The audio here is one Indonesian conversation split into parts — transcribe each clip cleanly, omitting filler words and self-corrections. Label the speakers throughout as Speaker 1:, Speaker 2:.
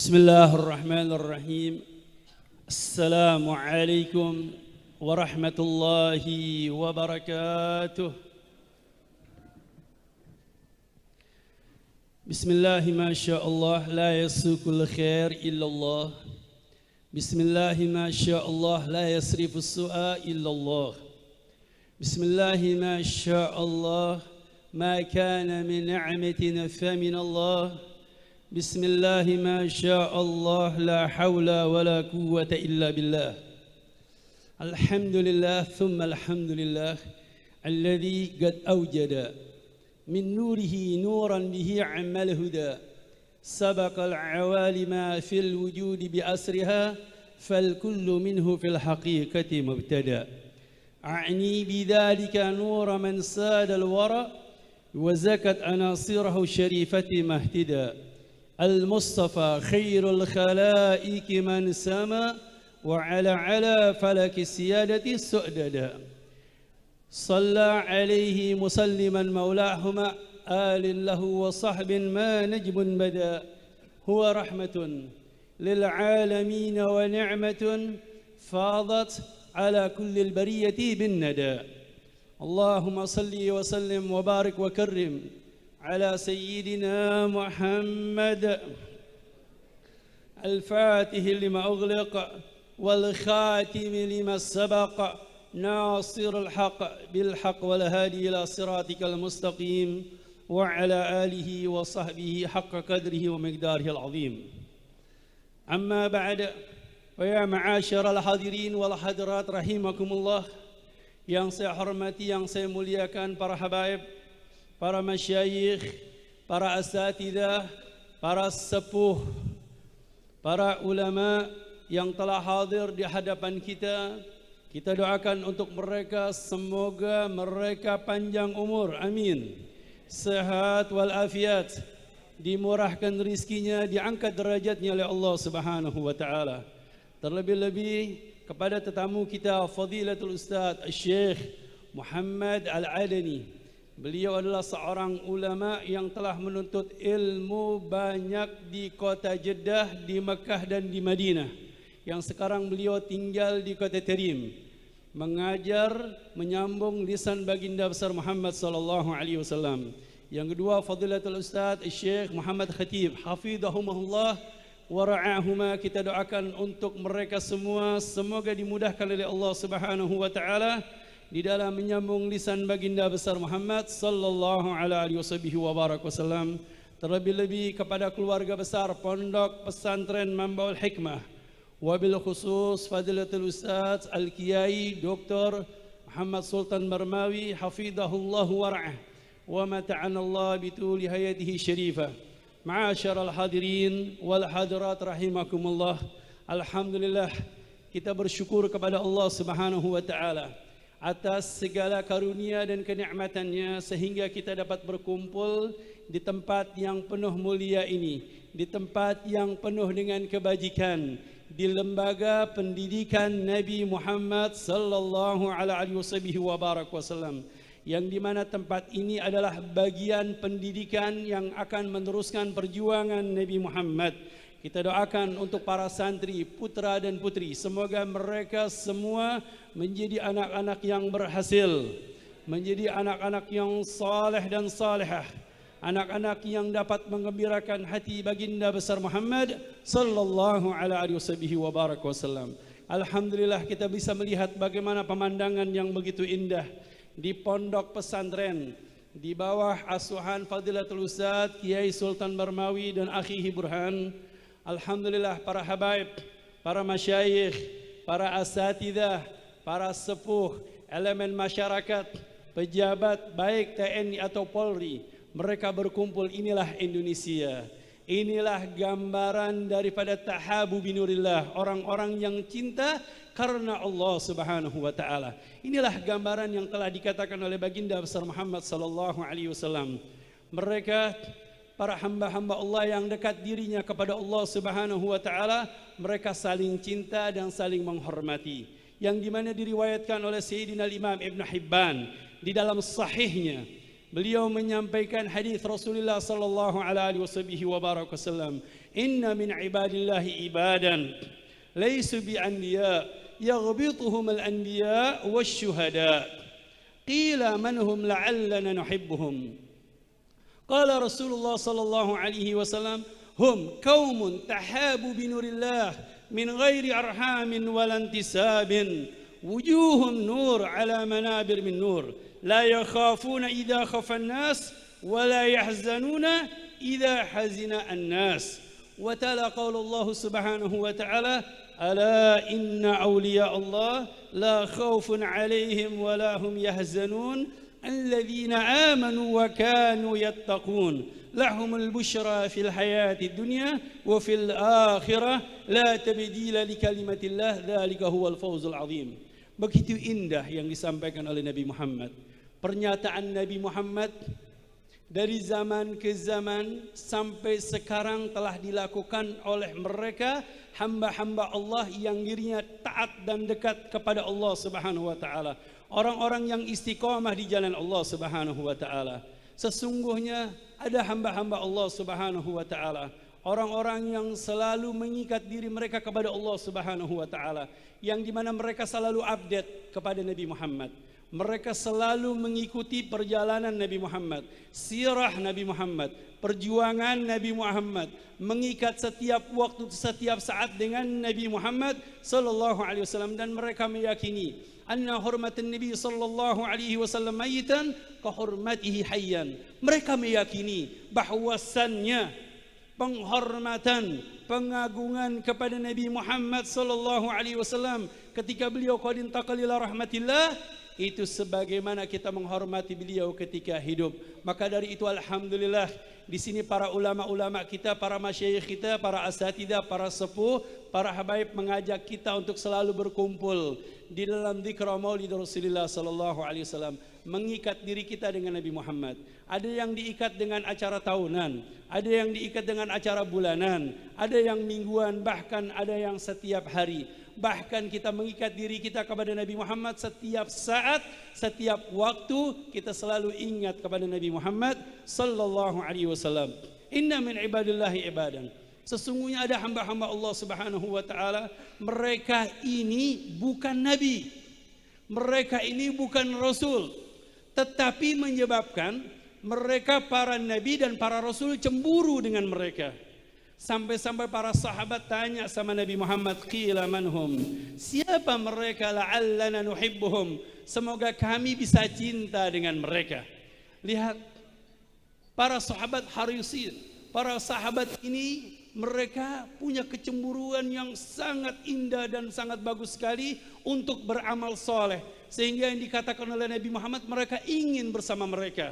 Speaker 1: بسم الله الرحمن الرحيم. السلام عليكم ورحمة الله وبركاته. بسم الله ما شاء الله لا يسوق الخير إلا الله. بسم الله ما شاء الله لا يصرف السوء إلا الله. بسم الله ما شاء الله ما كان من نعمة فمن الله. بسم الله ما شاء الله لا حول ولا قوة إلا بالله. الحمد لله ثم الحمد لله الذي قد أوجد من نوره نورا به عم الهدى سبق العوالم في الوجود بأسرها فالكل منه في الحقيقة مبتدأ. أعني بذلك نور من ساد الورى وزكت أناصره الشريفة مهتدى. المصطفى خير الخلائق من سما على فلك السيادة سؤددا. صلى عليه مسلما مولاهما آل له وصحب ما نجم بدا. هو رحمة للعالمين ونعمة فاضت على كل البرية بالندى. اللهم صل وسلم وبارك وكرم على سيدنا محمد الفاتح لما أغلق والخاتم لما سبق ناصر الحق بالحق والهادي إلى صراطك المستقيم وعلى آله وصحبه حق قدره ومقداره العظيم. أما بعد ويا معاشر الحاضرين والحاضرات رحمكم الله. Yang saya hormati, yang saya muliakan para habaib, para masyayikh, para asatidah, para sepuh, para ulama yang telah hadir di hadapan kita. Kita doakan untuk mereka, semoga mereka panjang umur, amin. Sehat walafiat, dimurahkan rizkinya, diangkat derajatnya oleh Allah Subhanahu wa taala. Terlebih-lebih kepada tetamu kita Fadilatul Ustaz Syekh Muhammad Al-Adani. Beliau adalah seorang ulama yang telah menuntut ilmu banyak di kota Jeddah, di Mekah dan di Madinah. Yang sekarang beliau tinggal di kota Tarim, mengajar, menyambung lisan baginda besar Muhammad sallallahu alaihi wasallam. Yang kedua Fadilatul Ustaz Syekh Muhammad Khatib, hafizahumullah wa ra'ahuma. Kita doakan untuk mereka semua, semoga dimudahkan oleh Allah Subhanahu wa taala di dalam menyambung lisan baginda besar Muhammad sallallahu alaihi wasallam. Terlebih-lebih kepada keluarga besar Pondok Pesantren Mambaul Hikmah, wabil khusus Fadilatul Ustaz Al-Kiai Dr. Muhammad Sultan Barmawi hafizahullah wa ra'ah wa mata'ana Allah bituli hayatihi syarifah. Ma'asyiral hadirin wal hadirat rahimakumullah. Alhamdulillah, kita bersyukur kepada Allah Subhanahu wa taala atas segala karunia dan kenikmatannya sehingga kita dapat berkumpul di tempat yang penuh mulia ini, di tempat yang penuh dengan kebajikan, di lembaga pendidikan Nabi Muhammad sallallahu alaihi wasallam, yang dimana tempat ini adalah bagian pendidikan yang akan meneruskan perjuangan Nabi Muhammad. Kita doakan untuk para santri, putra dan putri, semoga mereka semua menjadi anak-anak yang berhasil, menjadi anak-anak yang saleh dan salihah, anak-anak yang dapat mengembirakan hati baginda besar Muhammad sallallahu alaihi wasallam. Alhamdulillah, kita bisa melihat bagaimana pemandangan yang begitu indah di pondok pesantren di bawah asuhan Fadilatul Ustaz Kiai Sultan Barmawi dan akhihi Burhan. Alhamdulillah, para habaib, para masyayikh, para asatidah, para sepuh, elemen masyarakat, pejabat baik TNI atau Polri, mereka berkumpul. Inilah Indonesia. Inilah gambaran daripada tahabu binurillah, orang-orang yang cinta karena Allah Subhanahu wa taala. Inilah gambaran yang telah dikatakan oleh baginda besar Muhammad sallallahu alaihi wasallam. Mereka para hamba-hamba Allah yang dekat dirinya kepada Allah Subhanahu wa taala, mereka saling cinta dan saling menghormati. Yang dimana diriwayatkan oleh Sayyidina Imam Ibn Hibban di dalam sahihnya Beliau menyampaikan hadis Rasulullah sallallahu alaihi wasallam, "Inna min ibadillahi ibadan laysu bi anbiya yaghbituhum al-anbiya wasyuhada." Qila man hum la'allana nuhibbuhum. Qala Rasulullah sallallahu alaihi wasallam, "Hum qaumun tahabu bi nurillah min ghairi arhamin wala intisabin. Wujuhum nur ala manabir min nur. لا يخافون إذا خف الناس ولا يحزنون إذا حزن الناس." وتلا قول الله سبحانه وتعالى: ألا إن أولياء الله لا خوف عليهم ولا هم يحزنون الذين آمنوا وكانوا يتقون لهم البشرى في الحياة الدنيا وفي الآخرة لا تبديل لكلمة الله ذلك هو الفوز العظيم. Begitu indah yang disampaikan oleh Nabi Muhammad. Pernyataan Nabi Muhammad dari zaman ke zaman sampai sekarang telah dilakukan oleh mereka hamba-hamba Allah yang dirinya taat dan dekat kepada Allah Subhanahu wa taala. Orang-orang yang istiqamah di jalan Allah Subhanahu wa taala. Sesungguhnya ada hamba-hamba Allah Subhanahu wa taala, orang-orang yang selalu mengikat diri mereka kepada Allah Subhanahu wa taala, yang dimana mereka selalu update kepada Nabi Muhammad. Mereka selalu mengikuti perjalanan Nabi Muhammad, sirah Nabi Muhammad, perjuangan Nabi Muhammad, mengikat setiap waktu, setiap saat dengan Nabi Muhammad sallallahu alaihi wasallam, dan mereka meyakini anna hurmatan Nabi sallallahu alaihi wasallam mayitan ka hurmatihi hayyan. Mereka meyakini bahwasannya penghormatan, pengagungan kepada Nabi Muhammad sallallahu alaihi wasallam ketika beliau qad intaqala ila rahmatillah, itu sebagaimana kita menghormati beliau ketika hidup. Maka dari itu alhamdulillah di sini para ulama-ulama kita, para masyayikh kita, para asatidah, para sepuh, para habaib mengajak kita untuk selalu berkumpul di dalam dzikra Maulid Rasulullah sallallahu alaihi wasallam, mengikat diri kita dengan Nabi Muhammad. Ada yang diikat dengan acara tahunan, ada yang diikat dengan acara bulanan, ada yang mingguan, bahkan ada yang setiap hari. Bahkan kita mengikat diri kita kepada Nabi Muhammad setiap saat, setiap waktu kita selalu ingat kepada Nabi Muhammad sallallahu alaihi wasallam. Inna min ibadillahi ibadan. Sesungguhnya ada hamba-hamba Allah Subhanahu wa taala, mereka ini bukan nabi, mereka ini bukan rasul, tetapi menyebabkan mereka para nabi dan para rasul cemburu dengan mereka. Sampai-sampai para sahabat tanya sama Nabi Muhammad, qila manhum, siapa mereka, la'allana nuhibbuhum, semoga kami bisa cinta dengan mereka. Lihat, para sahabat harisin, para sahabat ini mereka punya kecemburuan yang sangat indah dan sangat bagus sekali untuk beramal soleh, sehingga yang dikatakan oleh Nabi Muhammad, mereka ingin bersama mereka,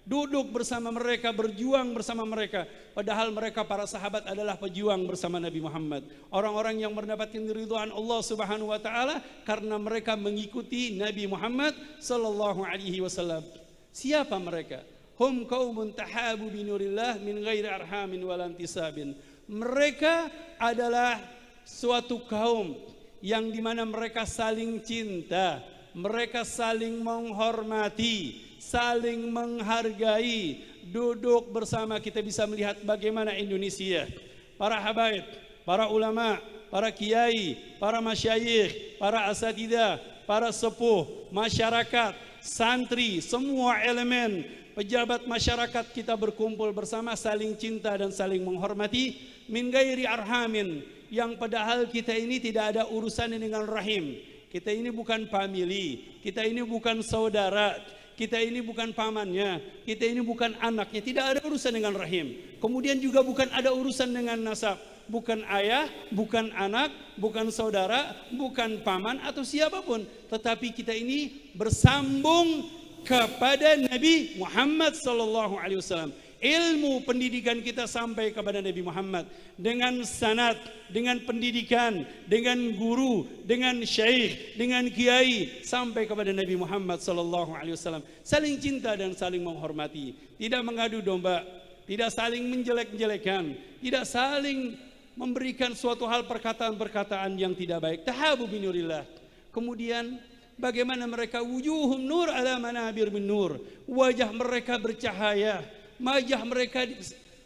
Speaker 1: duduk bersama mereka, berjuang bersama mereka. Padahal mereka para sahabat adalah pejuang bersama Nabi Muhammad, orang-orang yang mendapatkan ridhaan Allah Subhanahu wa taala karena mereka mengikuti Nabi Muhammad sallallahu alaihi wasallam. Siapa mereka? Hum qaumun tahabu bi nurillah min ghairi arhamin wala intisabin. Mereka adalah suatu kaum yang dimana mereka saling cinta, mereka saling menghormati, saling menghargai, duduk bersama. Kita bisa melihat bagaimana Indonesia, para habaib, para ulama, para kiai, para masyayikh, para asatidah, para sepuh, masyarakat, santri, semua elemen pejabat masyarakat kita berkumpul bersama, saling cinta dan saling menghormati, min ghairi arhamin, yang padahal kita ini tidak ada urusan dengan rahim. Kita ini bukan family, kita ini bukan saudara, kita ini bukan pamannya, kita ini bukan anaknya, tidak ada urusan dengan rahim. Kemudian juga bukan ada urusan dengan nasab, bukan ayah, bukan anak, bukan saudara, bukan paman atau siapapun, tetapi kita ini bersambung kepada Nabi Muhammad sallallahu alaihi wasallam. Ilmu pendidikan kita sampai kepada Nabi Muhammad dengan sanad, dengan pendidikan, dengan guru, dengan syekh, dengan kiai, sampai kepada Nabi Muhammad sallallahu alaihi wasallam. Saling cinta dan saling menghormati, tidak mengadu domba, tidak saling menjelek-jelekan, tidak saling memberikan suatu hal perkataan-perkataan yang tidak baik. Tahabu binurillah. Kemudian Bagaimana mereka wujuhum nur ala manabir min nur. Wajah mereka bercahaya, wajah mereka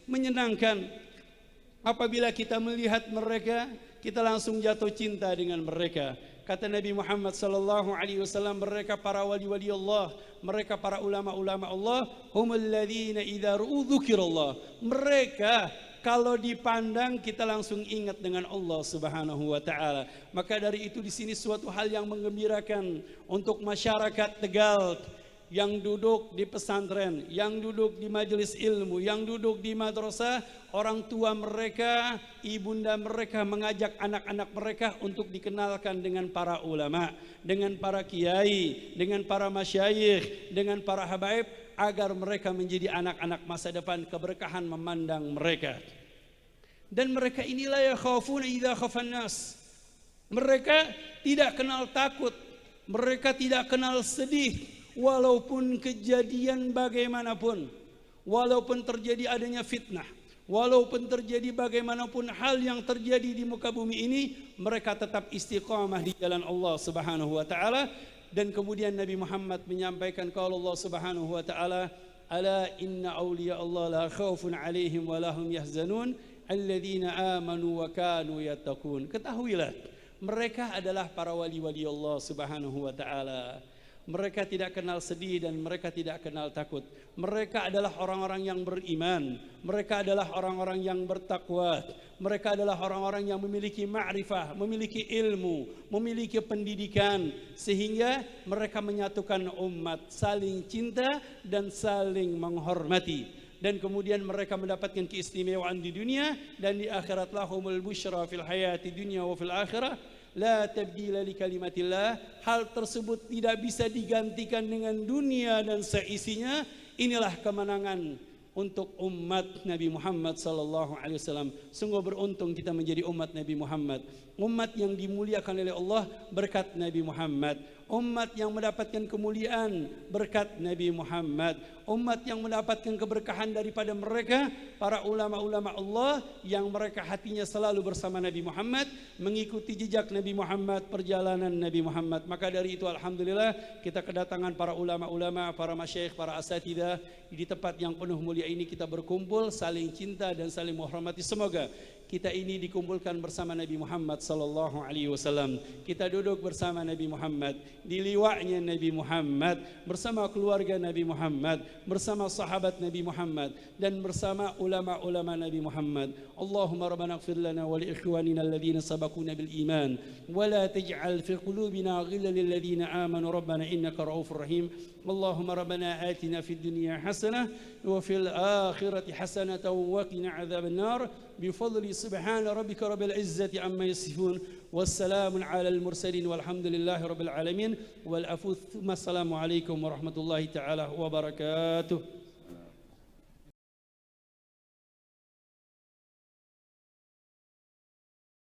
Speaker 1: menyenangkan. Apabila kita melihat mereka, kita langsung jatuh cinta dengan mereka. Kata Nabi Muhammad sallallahu alaihi wasallam, mereka para wali-wali Allah, mereka para ulama-ulama Allah, humul ladzina idza ru'u dzikrallah. Mereka kalau dipandang kita langsung ingat dengan Allah Subhanahu wa taala. Maka dari itu di sini suatu hal yang menggembirakan untuk masyarakat Tegal yang duduk di pesantren, yang duduk di majelis ilmu, yang duduk di madrasah, orang tua mereka, ibunda mereka mengajak anak-anak mereka untuk dikenalkan dengan para ulama, dengan para kiai, dengan para masyayikh, dengan para habaib, agar mereka menjadi anak-anak masa depan, keberkahan memandang mereka. Dan mereka inilah ya khafuna idza khafan nas. Mereka tidak kenal takut, mereka tidak kenal sedih, walaupun kejadian bagaimanapun, walaupun terjadi adanya fitnah, walaupun terjadi bagaimanapun hal yang terjadi di muka bumi ini, mereka tetap istiqamah di jalan Allah Subhanahu wa taala. Dan kemudian Nabi Muhammad menyampaikan kalau Allah Subhanahu wa taala, ala inna awliya Allah la khaufun alaihim wa lahum yahzanun alladzina amanu wa kanu yattaqun. Ketahuilah, mereka adalah para wali-wali Allah Subhanahu wa taala. Mereka tidak kenal sedih dan mereka tidak kenal takut. Mereka adalah orang-orang yang beriman. Mereka adalah orang-orang yang bertakwa. Mereka adalah orang-orang yang memiliki ma'rifah, memiliki ilmu, memiliki pendidikan. Sehingga mereka menyatukan umat, saling cinta dan saling menghormati. Dan kemudian mereka mendapatkan keistimewaan di dunia dan di akhirat. Lahumul busyra fil hayati dunya wa fil akhirah. La tabdila li kalimatillah. Hal tersebut tidak bisa digantikan dengan dunia dan seisinya. Inilah kemenangan untuk umat Nabi Muhammad sallallahu alaihi wasallam. Sungguh beruntung kita menjadi umat Nabi Muhammad, umat yang dimuliakan oleh Allah berkat Nabi Muhammad, umat yang mendapatkan kemuliaan berkat Nabi Muhammad, umat yang mendapatkan keberkahan daripada mereka para ulama-ulama Allah yang mereka hatinya selalu bersama Nabi Muhammad, mengikuti jejak Nabi Muhammad, perjalanan Nabi Muhammad. Maka dari itu alhamdulillah kita kedatangan para ulama-ulama, para masyayikh, para asatidzah di tempat yang penuh mulia ini, kita berkumpul saling cinta dan saling menghormati. Semoga kita ini dikumpulkan bersama Nabi Muhammad sallallahu alaihi wasallam. Kita duduk bersama Nabi Muhammad, di liwa'nya Nabi Muhammad, bersama keluarga Nabi Muhammad, bersama sahabat Nabi Muhammad dan bersama ulama-ulama Nabi Muhammad. Allahumma rabbana ighfir lana wa li ikhwanina alladhina sabaquna bil iman wa la taj'al fi qulubina ghillan lil ladzina amanu rabbana innaka ra'ufur rahim. Allahumma rabbana atina fid dunya hasanah wa fil akhirati hasanatan wa qina adzaban nar بفضل سبحان ربك رب العزة عما يصفون والسلام على المرسلين والحمد لله رب العالمين والعفو ثم السلام عليكم ورحمة الله تعالى وبركاته.